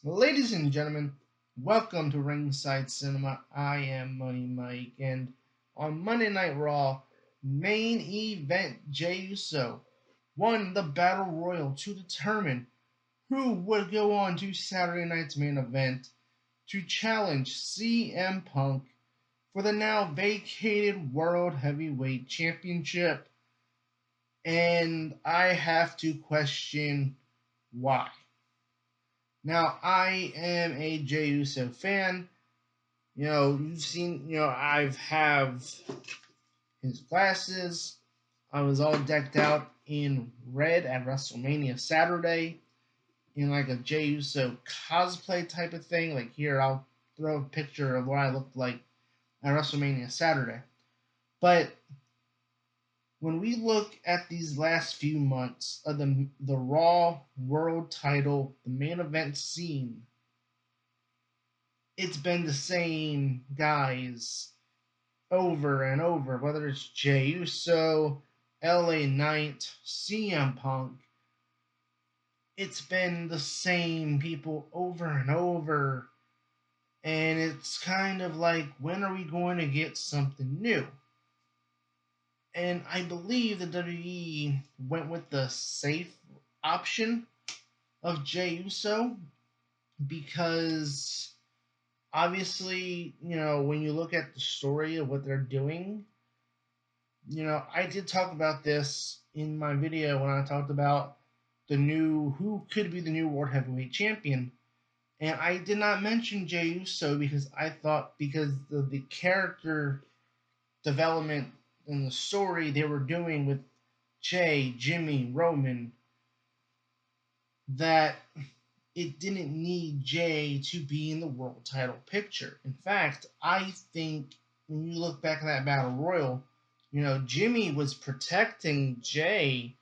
Ladies and gentlemen, welcome to Ringside Cinema. I am Money Mike, and on Monday Night Raw, main event Jey Uso won the Battle Royal to determine who would go on to Saturday night's main event to challenge CM Punk for the now vacated World Heavyweight Championship. And I have to question why. Now, I am a Jey Uso fan. You've seen, I've have his glasses. I was all decked out in red at WrestleMania Saturday in like a Jey Uso cosplay type of thing. Like here, I'll throw a picture of what I looked like at WrestleMania Saturday. But when we look at these last few months of the Raw World Title, the main event scene, it's been the same guys over and over, whether it's Jey Uso, LA Knight, CM Punk. It's been the same people over and over. And it's kind of like, when are we going to get something new? And I believe the WWE went with the safe option of Jey Uso because obviously, when you look at the story of what they're doing, I did talk about this in my video when I talked about who could be the new World Heavyweight Champion. And I did not mention Jey Uso because I thought because of the character development and the story they were doing with Jey, Jimmy, Roman, that it didn't need Jey to be in the world title picture. In fact, I think when you look back at that Battle Royal, Jimmy was protecting Jey.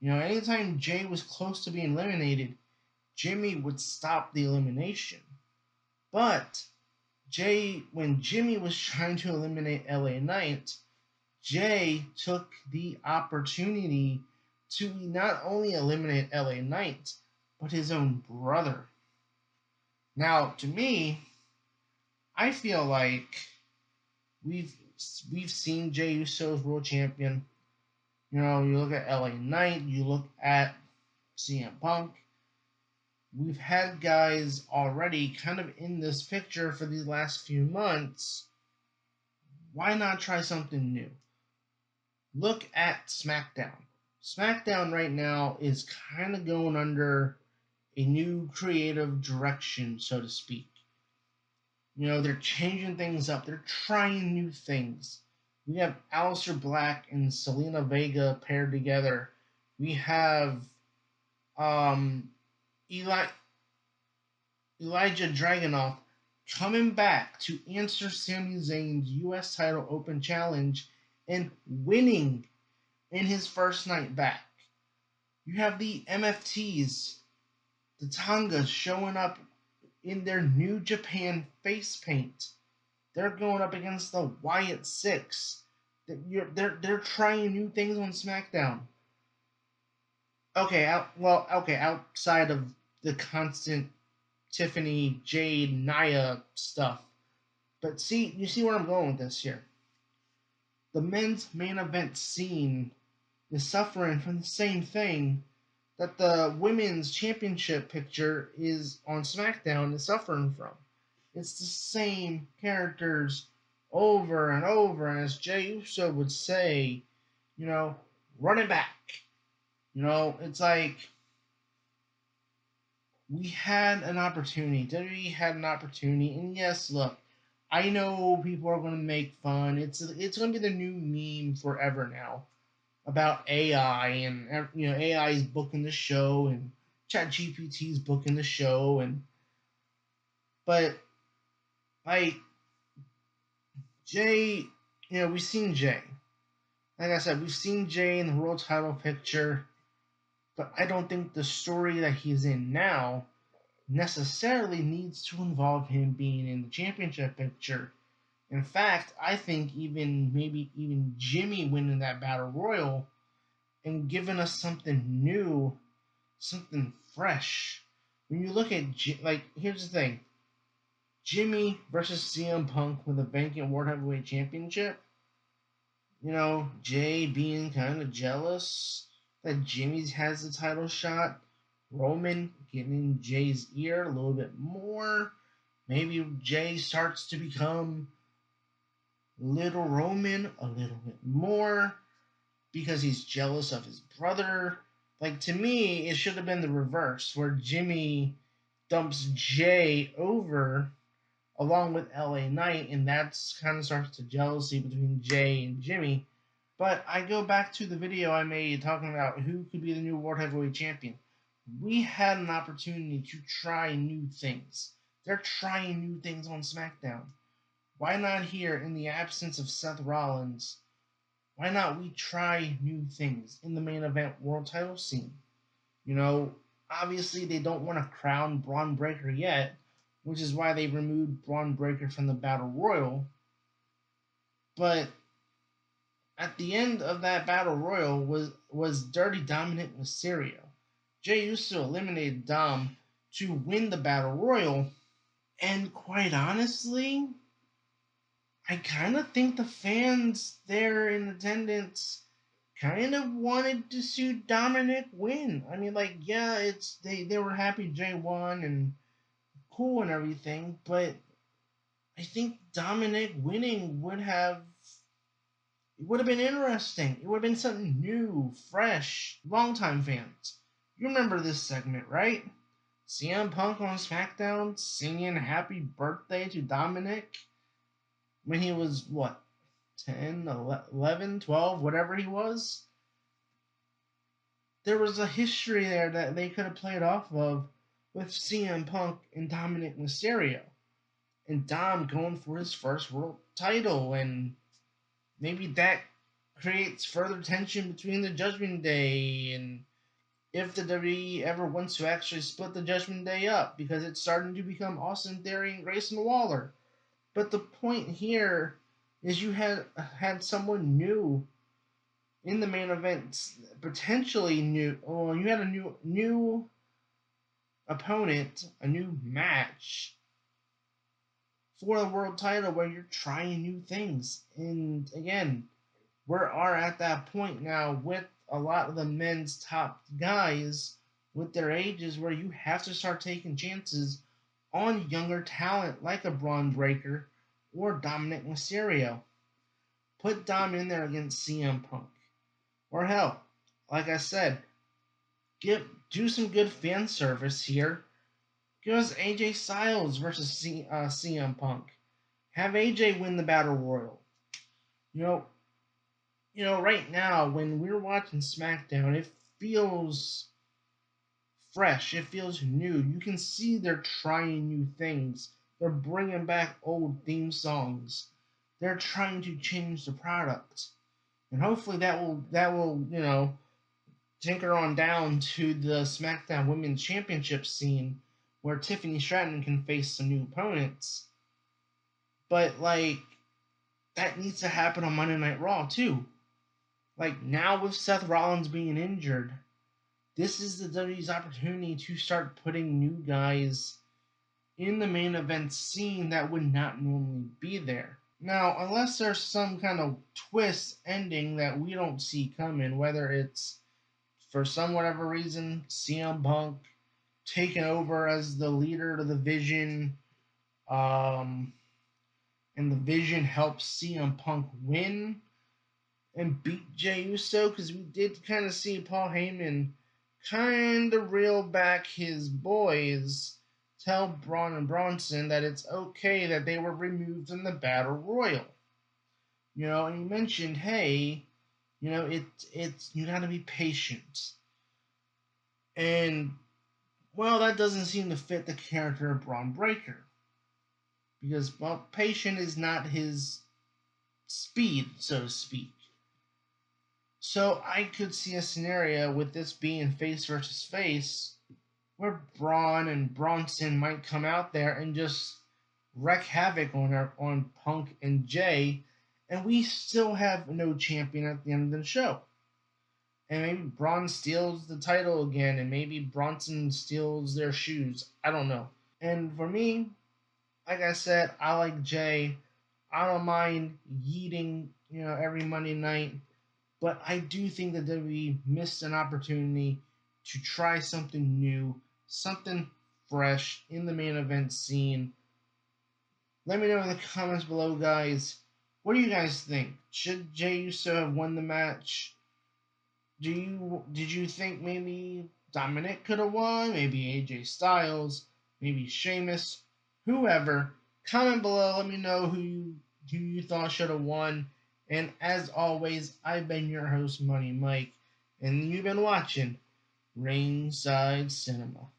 Anytime Jey was close to being eliminated, Jimmy would stop the elimination. But when Jimmy was trying to eliminate LA Knight, Jey took the opportunity to not only eliminate LA Knight, but his own brother. Now, to me, I feel like we've seen Jey Uso as world champion. You look at LA Knight, you look at CM Punk. We've had guys already kind of in this picture for these last few months. Why not try something new? Look at SmackDown. SmackDown right now is kind of going under a new creative direction, so to speak. They're changing things up. They're trying new things. We have Aleister Black and Selena Vega paired together. We have Elijah Dragunov coming back to answer Sami Zayn's U.S. title open challenge and winning in his first night back. You have the MFTs, the Tongas, showing up in their New Japan face paint. They're going up against the Wyatt Six. They're trying new things on SmackDown. Outside of the constant Tiffany, Jade, Nia stuff. But you see where I'm going with this here. The men's main event scene is suffering from the same thing that the women's championship picture is on SmackDown is suffering from. It's the same characters over and over, and as Jey Uso would say, run it back. It's like we had an opportunity. WWE had an opportunity, and yes, look, I know people are going to make fun. It's going to be the new meme forever now about AI, and AI is booking the show, and ChatGPT is booking the show, but like Jey, we've seen Jey. Like I said, we've seen Jey in the world title picture, but I don't think the story that he's in now necessarily needs to involve him being in the championship picture. In fact, I think maybe even Jimmy winning that battle royal and giving us something new, something fresh, when you look at, like, here's the thing. Jimmy versus CM Punk with a vacant World Heavyweight Championship. Jay being kind of jealous that Jimmy has the title shot. Roman getting in Jay's ear a little bit more. Maybe Jay starts to become Little Roman a little bit more because he's jealous of his brother. Like, to me, it should have been the reverse, where Jimmy dumps Jay over along with LA Knight, and that's kind of starts the jealousy between Jay and Jimmy. But I go back to the video I made talking about who could be the new World Heavyweight Champion. We had an opportunity to try new things. They're trying new things on SmackDown. Why not here, in the absence of Seth Rollins? Why not we try new things in the main event world title scene? Obviously they don't want to crown Braun Breaker yet, which is why they removed Braun Breaker from the Battle Royal. But at the end of that Battle Royal was Dirty Dominic Mysterio. Jey Uso eliminated Dom to win the Battle Royal, and quite honestly, I kind of think the fans there in attendance kind of wanted to see Dominic win. I mean, like, yeah, they were happy Jay won and cool and everything, but I think Dominic winning would have been interesting. It would have been something new, fresh. Longtime fans, you remember this segment, right? CM Punk on SmackDown singing "Happy Birthday" to Dominic when he was what, 10, 11, 12, whatever he was. There was a history there that they could have played off of with CM Punk and Dominic Mysterio, and Dom going for his first world title, and maybe that creates further tension between the Judgment Day, and if the WWE ever wants to actually split the Judgment Day up, because it's starting to become Austin Theory and Grayson Waller. But the point here is you had someone new in the main event, potentially new. Well, you had a new opponent, a new match for the world title where you're trying new things. And again, we are at that point now with a lot of the men's top guys with their ages where you have to start taking chances on younger talent like a Braun Breaker or Dominic Mysterio. Put Dom in there against CM Punk. Or hell, like I said, do some good fan service here. Give us AJ Styles versus CM Punk. Have AJ win the Battle Royal. You know, right now when we're watching SmackDown, it feels fresh. It feels new. You can see they're trying new things. They're bringing back old theme songs. They're trying to change the product, and hopefully that will tinker on down to the SmackDown Women's Championship scene where Tiffany Stratton can face some new opponents. But like, that needs to happen on Monday Night Raw too. Like, now with Seth Rollins being injured, this is the WWE's opportunity to start putting new guys in the main event scene that would not normally be there. Now, unless there's some kind of twist ending that we don't see coming, whether it's for some whatever reason CM Punk taking over as the leader of the Vision, and the Vision helps CM Punk win and beat Jey Uso, because we did kind of see Paul Heyman kind of reel back his boys, tell Braun and Bronson that it's okay that they were removed in the Battle Royal. And he mentioned, hey, it's you gotta be patient. And well, that doesn't seem to fit the character of Braun Breaker, because patient is not his speed, so to speak. So I could see a scenario with this being face versus face, where Braun and Bronson might come out there and just wreak havoc on Punk and Jay, and we still have no champion at the end of the show. and maybe Braun steals the title again, and maybe Bronson steals their shoes. I don't know. And for me, like I said, I like Jay. I don't mind yeeting, every Monday night, but I do think that WWE missed an opportunity to try something new, something fresh in the main event scene. Let me know in the comments below, guys. What do you guys think? Should Jey Uso have won the match? Did you think maybe Dominic could have won? Maybe AJ Styles? Maybe Sheamus? Whoever. Comment below. Let me know who you thought should have won. And as always, I've been your host, Money Mike, and you've been watching Ringside Cinema.